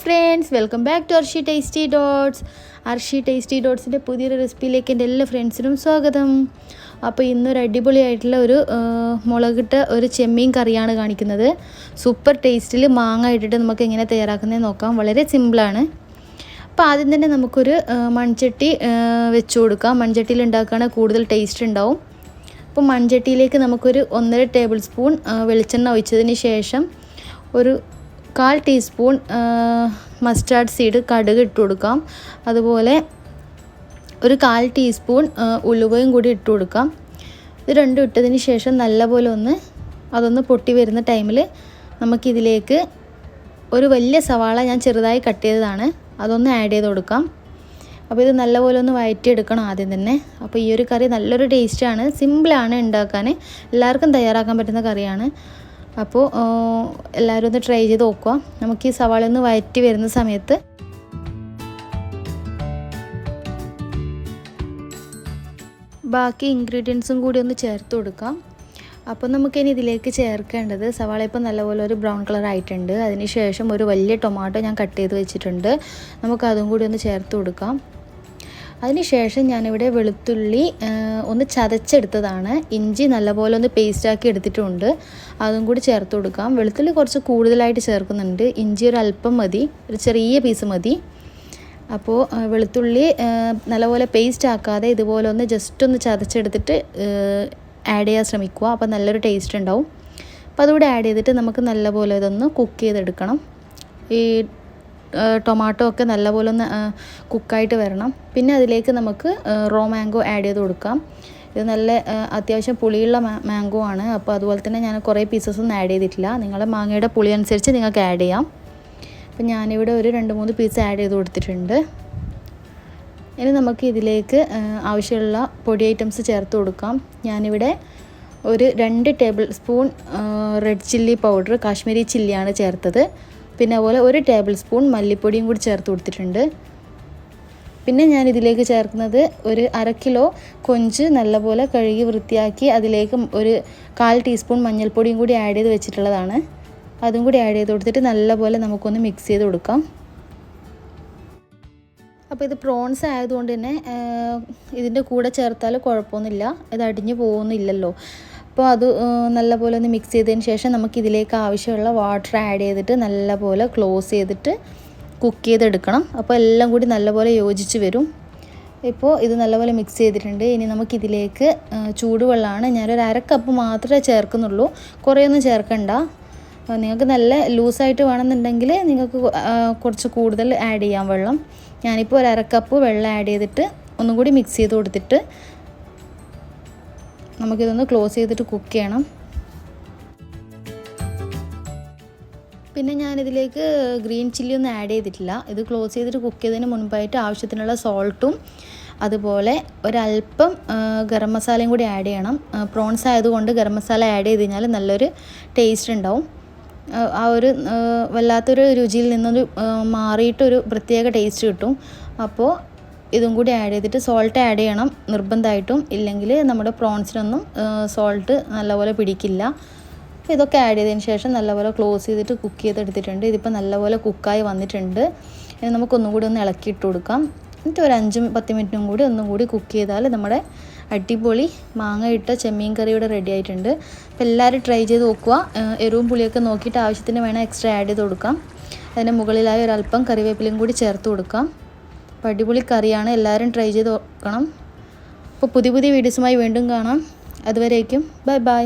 friends, welcome back to Arshi Tasty Dots. Arshi Tasty Dotsന്റെ പുതിയൊരു റെസിപ്പിയിലേക്ക് എൻ്റെ എല്ലാ ഫ്രണ്ട്സിനും സ്വാഗതം. അപ്പോൾ ഇന്നൊരു അടിപൊളിയായിട്ടുള്ള ഒരു മുളകിട്ട ഒരു ചെമ്മീൻ കറിയാണ് കാണിക്കുന്നത്. സൂപ്പർ ടേസ്റ്റിൽ മാങ്ങ ഇട്ടിട്ട് നമുക്ക് എങ്ങനെ തയ്യാറാക്കുന്നത് നോക്കാം. വളരെ സിമ്പിളാണ്. അപ്പോൾ ആദ്യം തന്നെ നമുക്കൊരു മൺചട്ടി വെച്ച് കൊടുക്കാം. മൺചട്ടിയിൽ ഉണ്ടാക്കുകയാണെങ്കിൽ കൂടുതൽ ടേസ്റ്റ് ഉണ്ടാവും. അപ്പോൾ മൺചട്ടിയിലേക്ക് നമുക്കൊരു 1.5 ടേബിൾ സ്പൂൺ വെളിച്ചെണ്ണ ഒഴിച്ചതിന് ശേഷം ഒരു 1/4 ടീസ്പൂൺ മസ്റ്റാർഡ് സീഡ് കടുക് ഇട്ട് കൊടുക്കാം. അതുപോലെ ഒരു 1/4 ടീസ്പൂൺ ഉലുവയും കൂടി ഇട്ട് കൊടുക്കാം. ഇത് രണ്ടും ഇട്ടതിന് ശേഷം നല്ലപോലെ അതൊന്ന് പൊട്ടി വരുന്ന ടൈമിൽ നമുക്കിതിലേക്ക് ഒരു വലിയ സവാള ഞാൻ ചെറുതായി കട്ട് ചെയ്തതാണ്, അതൊന്ന് ആഡ് ചെയ്ത് കൊടുക്കാം. അപ്പോൾ ഇത് നല്ലപോലെ ഒന്ന് വഴറ്റിയെടുക്കണം ആദ്യം തന്നെ. അപ്പോൾ ഈ ഒരു കറി നല്ലൊരു ടേസ്റ്റാണ്, സിമ്പിളാണ് ഉണ്ടാക്കാൻ, എല്ലാവർക്കും തയ്യാറാക്കാൻ പറ്റുന്ന കറിയാണ്. അപ്പോൾ എല്ലാവരും ഒന്ന് ട്രൈ ചെയ്ത് നോക്കുക. നമുക്ക് ഈ സവാള ഒന്ന് വഴറ്റി വരുന്ന സമയത്ത് ബാക്കി ഇൻഗ്രീഡിയൻസും കൂടി ഒന്ന് ചേർത്ത് കൊടുക്കാം. അപ്പോൾ നമുക്കിനി ഇതിലേക്ക് ചേർക്കേണ്ടത്, സവാള ഇപ്പോൾ നല്ലപോലെ ഒരു ബ്രൗൺ കളർ ആയിട്ടുണ്ട്. അതിന് ശേഷം ഒരു വലിയ ടൊമാറ്റോ ഞാൻ കട്ട് ചെയ്ത് വെച്ചിട്ടുണ്ട്, നമുക്കതും കൂടി ഒന്ന് ചേർത്ത് കൊടുക്കാം. അതിനുശേഷം ഞാനിവിടെ വെളുത്തുള്ളി ഒന്ന് ചതച്ചെടുത്തതാണ്, ഇഞ്ചി നല്ലപോലെ ഒന്ന് പേസ്റ്റാക്കി എടുത്തിട്ടുണ്ട്, അതും കൂടി ചേർത്ത് കൊടുക്കാം. വെളുത്തുള്ളി കുറച്ച് കൂടുതലായിട്ട് ചേർക്കുന്നുണ്ട്, ഇഞ്ചി ഒരു അല്പം മതി, ഒരു ചെറിയ പീസ് മതി. അപ്പോൾ വെളുത്തുള്ളി നല്ലപോലെ പേസ്റ്റ് ആക്കാതെ ഇതുപോലെ ഒന്ന് ജസ്റ്റ് ഒന്ന് ചതച്ചെടുത്തിട്ട് ആഡ് ചെയ്യാൻ ശ്രമിക്കുക. അപ്പോൾ നല്ലൊരു ടേസ്റ്റ് ഉണ്ടാവും. അപ്പോൾ അതുകൂടെ ആഡ് ചെയ്തിട്ട് നമുക്ക് നല്ലപോലെ ഇതൊന്ന് കുക്ക് ചെയ്തെടുക്കണം. ഈ ടൊമാറ്റോ ഒക്കെ നല്ലപോലെ ഒന്ന് കുക്കായിട്ട് വരണം. പിന്നെ അതിലേക്ക് നമുക്ക് റോ മാംഗോ ആഡ് ചെയ്ത് കൊടുക്കാം. ഇത് നല്ല അത്യാവശ്യം പുളിയുള്ള മാംഗോ ആണ്. അപ്പോൾ അതുപോലെ തന്നെ ഞാൻ കുറേ പീസസ് ഒന്നും ആഡ് ചെയ്തിട്ടില്ല, നിങ്ങളുടെ മാങ്ങയുടെ പുളി അനുസരിച്ച് നിങ്ങൾക്ക് ആഡ് ചെയ്യാം. അപ്പം ഞാനിവിടെ ഒരു 2-3 പീസ് ആഡ് ചെയ്ത് കൊടുത്തിട്ടുണ്ട്. ഇനി നമുക്ക് ഇതിലേക്ക് ആവശ്യമുള്ള പൊടി ഐറ്റംസ് ചേർത്ത് കൊടുക്കാം. ഞാനിവിടെ ഒരു 2 tablespoon red chilli powder, Kashmiri ചില്ലിയാണ് ചേർത്തത്. പിന്നെ അതുപോലെ 1 ടേബിൾ സ്പൂൺ മല്ലിപ്പൊടിയും കൂടി ചേർത്ത് കൊടുത്തിട്ടുണ്ട്. പിന്നെ ഞാൻ ഇതിലേക്ക് ചേർക്കുന്നത് ഒരു 1/2 കിലോ കൊഞ്ച് നല്ലപോലെ കഴുകി വൃത്തിയാക്കി അതിലേക്ക് ഒരു 1/4 ടീസ്പൂൺ മഞ്ഞൾപ്പൊടിയും കൂടി ആഡ് ചെയ്ത് വെച്ചിട്ടുള്ളതാണ്, അതും കൂടി ആഡ് ചെയ്ത് കൊടുത്തിട്ട് നല്ലപോലെ നമുക്കൊന്ന് മിക്സ് ചെയ്ത് കൊടുക്കാം. അപ്പോൾ ഇത് പ്രോൺസ് ആയതുകൊണ്ട് തന്നെ ഇതിൻ്റെ കൂടെ ചേർത്താൽ കുഴപ്പമൊന്നുമില്ല, ഇത് അടിഞ്ഞു പോകുന്നില്ലല്ലോ. അപ്പോൾ അത് നല്ലപോലെ ഒന്ന് മിക്സ് ചെയ്തതിന് ശേഷം നമുക്കിതിലേക്ക് ആവശ്യമുള്ള വാട്ടർ ആഡ് ചെയ്തിട്ട് നല്ലപോലെ ക്ലോസ് ചെയ്തിട്ട് കുക്ക് ചെയ്തെടുക്കണം. അപ്പോൾ എല്ലാം കൂടി നല്ലപോലെ യോജിച്ച് വരും. ഇപ്പോൾ ഇത് നല്ലപോലെ മിക്സ് ചെയ്തിട്ടുണ്ട്. ഇനി നമുക്കിതിലേക്ക് ചൂടുവെള്ളമാണ്, ഞാനൊരു 1/2 കപ്പ് മാത്രമേ ചേർക്കുന്നുള്ളൂ, കുറേയൊന്നും ചേർക്കണ്ട. നിങ്ങൾക്ക് നല്ല ലൂസായിട്ട് വേണമെന്നുണ്ടെങ്കിൽ നിങ്ങൾക്ക് കുറച്ച് കൂടുതൽ ആഡ് ചെയ്യാം വെള്ളം. ഞാനിപ്പോൾ ഒരു 1/2 കപ്പ് വെള്ളം ആഡ് ചെയ്തിട്ട് ഒന്നും കൂടി മിക്സ് ചെയ്ത് കൊടുത്തിട്ട് നമുക്കിതൊന്ന് ക്ലോസ് ചെയ്തിട്ട് കുക്ക് ചെയ്യണം. പിന്നെ ഞാനിതിലേക്ക് ഗ്രീൻ ചില്ലി ഒന്നും ആഡ് ചെയ്തിട്ടില്ല. ഇത് ക്ലോസ് ചെയ്തിട്ട് കുക്ക് ചെയ്തതിന് മുൻപായിട്ട് ആവശ്യത്തിനുള്ള സോൾട്ടും അതുപോലെ ഒരല്പം ഗരം മസാലയും കൂടി ആഡ് ചെയ്യണം. പ്രോൺസ് ആയതുകൊണ്ട് ഗരം മസാല ആഡ് ചെയ്ത് കഴിഞ്ഞാൽ നല്ലൊരു ടേസ്റ്റ് ഉണ്ടാവും. ആ ഒരു വല്ലാത്തൊരു രുചിയിൽ നിന്നൊരു മാറിയിട്ടൊരു പ്രത്യേക ടേസ്റ്റ് കിട്ടും. അപ്പോൾ ഇതും കൂടി ആഡ് ചെയ്തിട്ട് സോൾട്ട് ആഡ് ചെയ്യണം നിർബന്ധമായിട്ടും, ഇല്ലെങ്കിൽ നമ്മുടെ പ്രോൺസിനൊന്നും സോൾട്ട് നല്ലപോലെ പിടിക്കില്ല. അപ്പോൾ ഇതൊക്കെ ആഡ് ചെയ്തതിന് ശേഷം നല്ലപോലെ ക്ലോസ് ചെയ്തിട്ട് കുക്ക് ചെയ്തെടുത്തിട്ടുണ്ട്. ഇതിപ്പോൾ നല്ലപോലെ കുക്കായി വന്നിട്ടുണ്ട്. ഇനി നമുക്കൊന്നും കൂടി ഒന്ന് ഇളക്കിയിട്ട് കൊടുക്കാം. എന്നിട്ട് ഒരു 5-10 മിനിറ്റും കൂടി ഒന്നും കൂടി കുക്ക് ചെയ്താൽ നമ്മുടെ അടിപൊളി മാങ്ങ ഇട്ട ചെമ്മീൻ കറിയുടെ റെഡി ആയിട്ടുണ്ട്. അപ്പോൾ എല്ലാവരും ട്രൈ ചെയ്ത് നോക്കുക. എരിവും പുളിയൊക്കെ നോക്കിയിട്ട് ആവശ്യത്തിന് വേണം എക്സ്ട്രാ ആഡ് ചെയ്ത് കൊടുക്കാം. അതിന് മുകളിലായി ഒരല്പം കറിവേപ്പിലയും കൂടി ചേർത്ത് കൊടുക്കാം. അപ്പോൾ അടിപൊളി കറിയാണ്, എല്ലാവരും ട്രൈ ചെയ്ത് നോക്കണം. അപ്പോൾ പുതിയ വീഡിയോസുമായി വീണ്ടും കാണാം. അതുവരേക്കും ബൈ ബൈ.